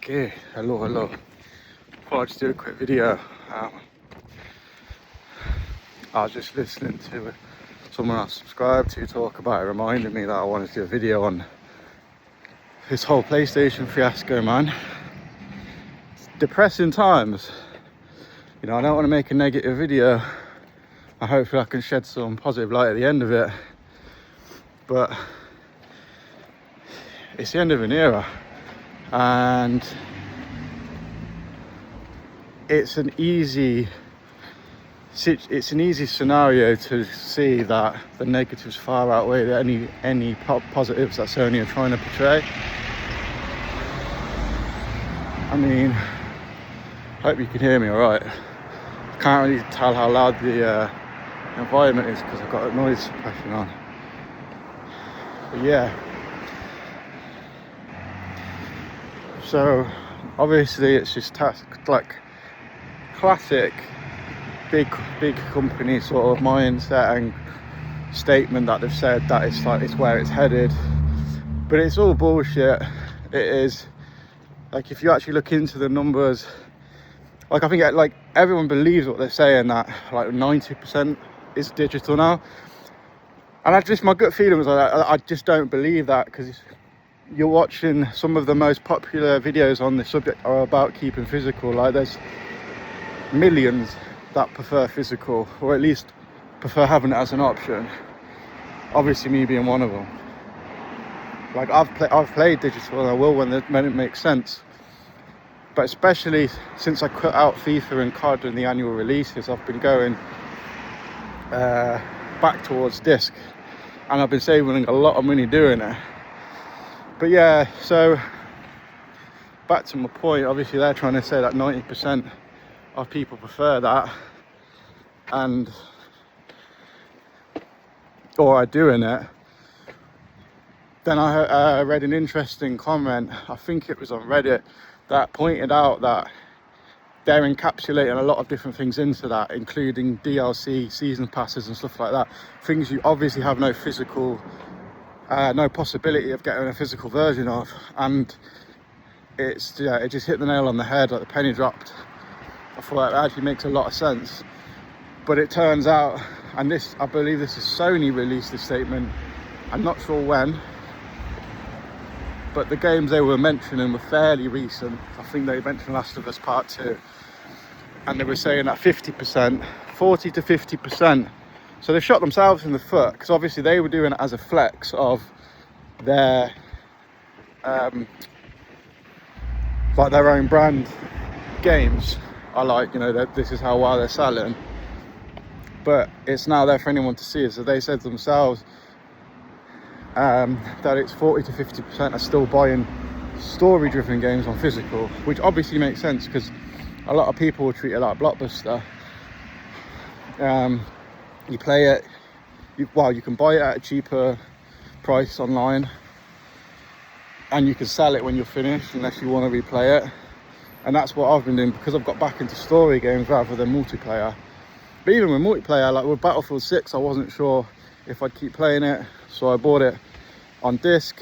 Okay, hello. Thought I'd just do a quick video. I was just listening to someone I subscribed to talk about it, reminded me that I wanted to do a video on this whole PlayStation fiasco, man. It's depressing times. You know, I don't want to make a negative video. I hope I can shed some positive light at the end of it. But it's the end of an era. And it's an easy scenario to see that the negatives far outweigh any positives that Sony are trying to portray. I mean, I hope you can hear me all right. I can't really tell how loud the environment is because I've got a noise suppression on. But yeah. So obviously it's just like classic big company sort of mindset and statement that they've said that it's where it's headed, but it's all bullshit. It is, like, if you actually look into the numbers, like, I think like everyone believes what they're saying, that like 90% is digital now, and my gut feeling was like, I just don't believe that, because you're watching some of the most popular videos on the subject are about keeping physical. Like, there's millions that prefer physical, or at least prefer having it as an option. Obviously me being one of them. Like, I've played digital, and I will when it makes sense, but especially since I cut out FIFA and COD in the annual releases, I've been going back towards disc, and I've been saving a lot of money doing it. But yeah, so back to my point, obviously they're trying to say that 90% of people prefer that or are doing it. Then I read an interesting comment, I think it was on Reddit, that pointed out that they're encapsulating a lot of different things into that, including DLC, season passes and stuff like that. Things you obviously have no possibility of getting a physical version of, and it just hit the nail on the head, like the penny dropped. I thought it actually makes a lot of sense. But it turns out, and I believe this is Sony released this statement, I'm not sure when, but the games they were mentioning were fairly recent. I think they mentioned Last of Us Part 2, and they were saying that 50%, 40 to 50%. So they've shot themselves in the foot, because obviously they were doing it as a flex of their like their own brand games. I like, you know, that this is how well they're selling, but it's now there for anyone to see. So they said themselves that it's 40 to 50% are still buying story-driven games on physical, which obviously makes sense because a lot of people will treat it like Blockbuster. You play it, you can buy it at a cheaper price online, and you can sell it when you're finished unless you want to replay it. And that's what I've been doing, because I've got back into story games rather than multiplayer. But even with multiplayer, like with Battlefield 6, I wasn't sure if I'd keep playing it, so I bought it on disc.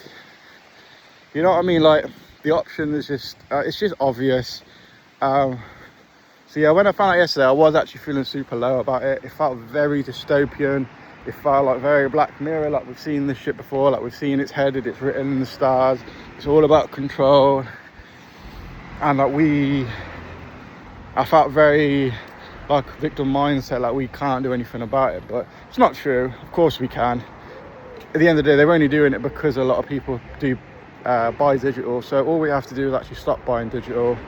You know what I mean? Like, the option is just it's just obvious. So yeah, when I found out yesterday, I was actually feeling super low about it. It felt very dystopian. It felt like very Black Mirror, like we've seen this shit before, like we've seen it's headed, it's written in the stars, it's all about control. And like I felt very like victim mindset, like we can't do anything about it, but it's not true. Of course we can. At the end of the day, they're only doing it because a lot of people do buy digital, so all we have to do is actually stop buying digital.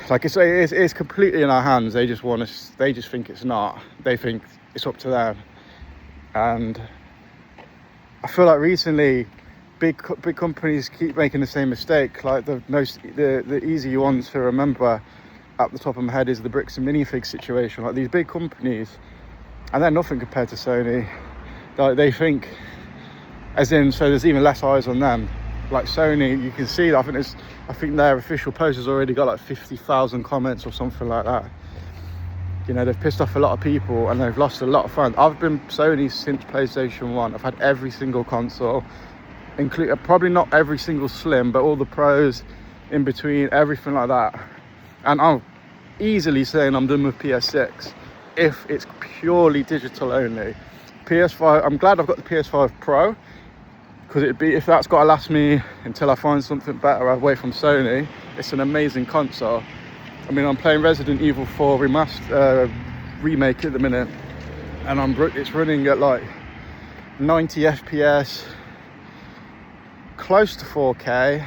Like, it's completely in our hands. They just think it's not. They think it's up to them. And I feel like recently big companies keep making the same mistake. Like the easy ones to remember at the top of my head is the bricks and minifigs situation. Like, these big companies, and they're nothing compared to Sony. Like, they think, as in, so there's even less eyes on them. Like Sony, you can see, I think their official post has already got like 50,000 comments or something like that. You know, they've pissed off a lot of people and they've lost a lot of fans. I've been Sony since PlayStation 1. I've had every single console, including probably not every single slim, but all the pros, in between, everything like that. And I'm easily saying I'm done with PS6 if it's purely digital only. PS5, I'm glad I've got the PS5 Pro, because it'd be, if that's got to last me until I find something better away from Sony, it's an amazing console. I mean, I'm playing Resident Evil 4 remake at the minute, and it's running at like 90 FPS, close to 4K,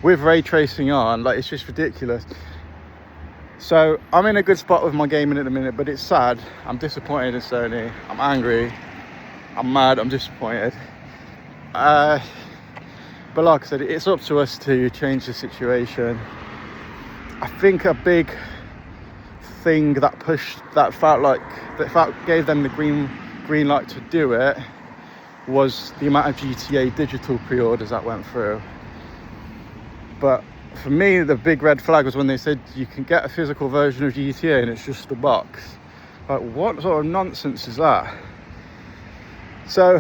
with ray tracing on. Like, it's just ridiculous. So I'm in a good spot with my gaming at the minute, but it's sad. I'm disappointed in Sony. I'm angry. I'm mad. I'm disappointed. But like I said, it's up to us to change the situation. I think a big thing that gave them the green light to do it was the amount of GTA digital pre-orders that went through. But for me, the big red flag was when they said you can get a physical version of GTA and it's just a box. Like, what sort of nonsense is that? So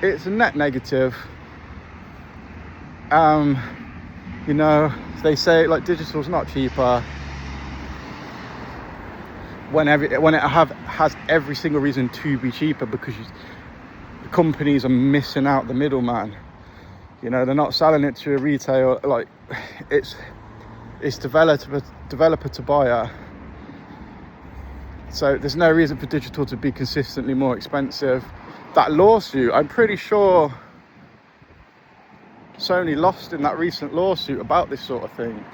it's a net negative. You know, they say like digital's not cheaper when it has every single reason to be cheaper, because the companies are missing out the middleman. You know, they're not selling it to a retailer. Like, it's developer to buyer. So there's no reason for digital to be consistently more expensive. That lawsuit, I'm pretty sure Sony lost in that recent lawsuit about this sort of thing.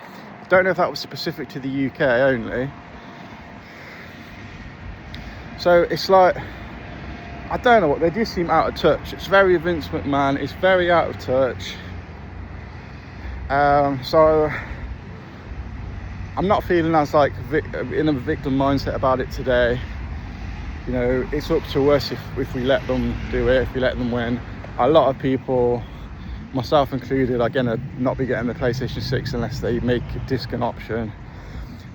Don't know if that was specific to the UK only. So it's like, I don't know what, they just seem out of touch. It's very Vince McMahon, it's very out of touch. So I'm not feeling as like in a victim mindset about it today. You know, it's up to us if we let them do it, if we let them win. A lot of people, myself included, are gonna not be getting the PlayStation 6 unless they make a disc an option.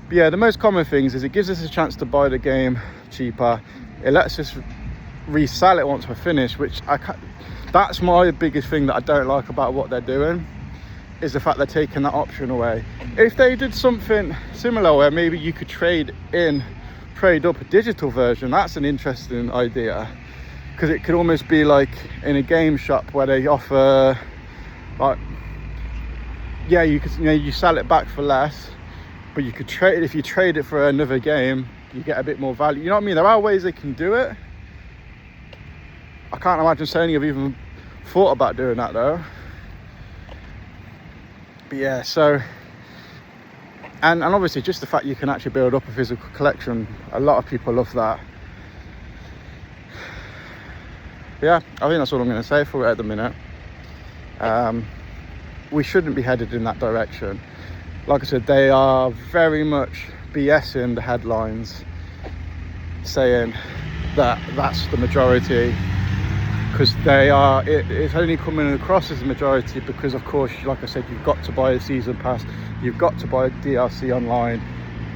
But yeah, the most common things is it gives us a chance to buy the game cheaper. It lets us resell it once we're finished, which that's my biggest thing that I don't like about what they're doing, is the fact they're taking that option away. If they did something similar where maybe you could trade up a digital version, that's an interesting idea, because it could almost be like in a game shop where they offer, like, yeah, you sell it back for less, but you could trade, if you trade it for another game, you get a bit more value. You know what I mean? There are ways they can do it. I can't imagine Sony have even thought about doing that though. But yeah, so, and obviously just the fact you can actually build up a physical collection, a lot of people love that. But yeah, I think that's all I'm going to say for it at the minute. We shouldn't be headed in that direction. Like I said, they are very much BSing the headlines, saying that that's the majority, because it's only coming across as a majority because, of course, like I said, you've got to buy a season pass, you've got to buy a DLC online,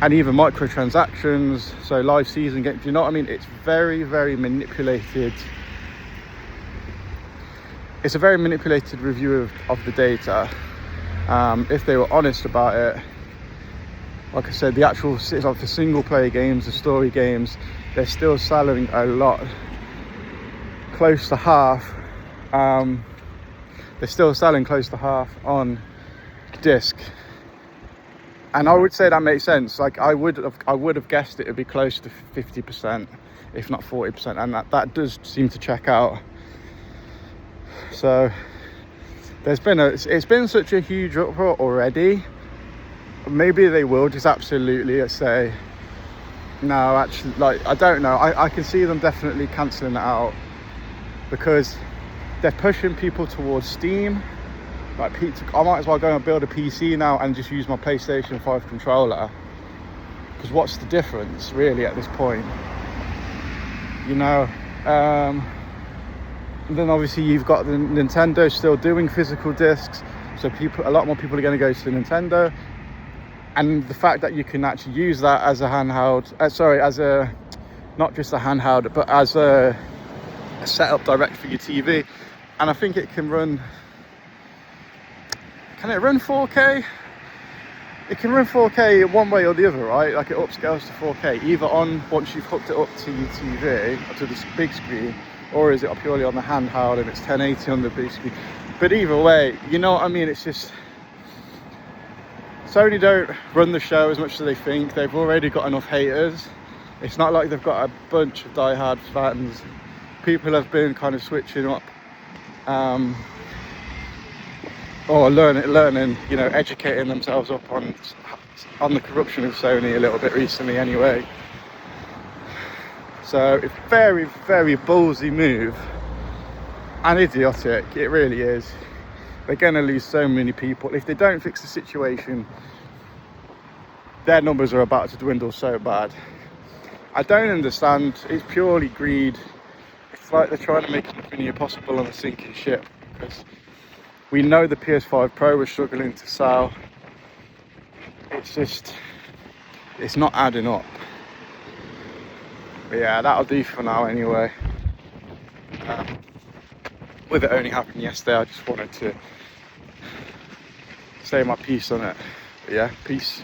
and even microtransactions, so live season games. Do you know what I mean? It's very, very manipulated. It's a very manipulated review of the data. If they were honest about it, like I said, the single player games, the story games, they're still selling a lot, close to half. They're still selling close to half on disc, and I would say that makes sense. Like, I would have guessed it would be close to 50%, if not 40%, and that does seem to check out. So it's been such a huge uproar already. Maybe they will just absolutely say, no, actually, like, I don't know. I can see them definitely cancelling it out, because they're pushing people towards Steam. Like, I might as well go and build a PC now and just use my PlayStation 5 controller, because what's the difference really at this point, you know? And then obviously you've got the Nintendo still doing physical discs, so a lot more people are going to go to the Nintendo. And the fact that you can actually use that as a handheld, not just a handheld, but as a setup direct for your TV. And I think it can run can it run 4K? It can run 4K one way or the other, right? Like it upscales to 4K, either on once you've hooked it up to your TV, or to the big screen, or is it purely on the handheld and it's 1080 on the big screen? But either way, you know what I mean? It's just, Sony don't run the show as much as they think. They've already got enough haters. It's not like they've got a bunch of diehard fans. People have been kind of switching up, or learning, you know, educating themselves up on the corruption of Sony a little bit recently anyway. So it's very, very ballsy move, and idiotic, it really is. They're going to lose so many people. If they don't fix the situation, their numbers are about to dwindle so bad. I don't understand. It's purely greed. It's like they're trying to make as much money as possible on a sinking ship, because we know the PS5 Pro was struggling to sell. It's just, it's not adding up. But yeah, that'll do for now anyway. With it only happening yesterday, I just wanted to say my piece on it. But yeah, peace.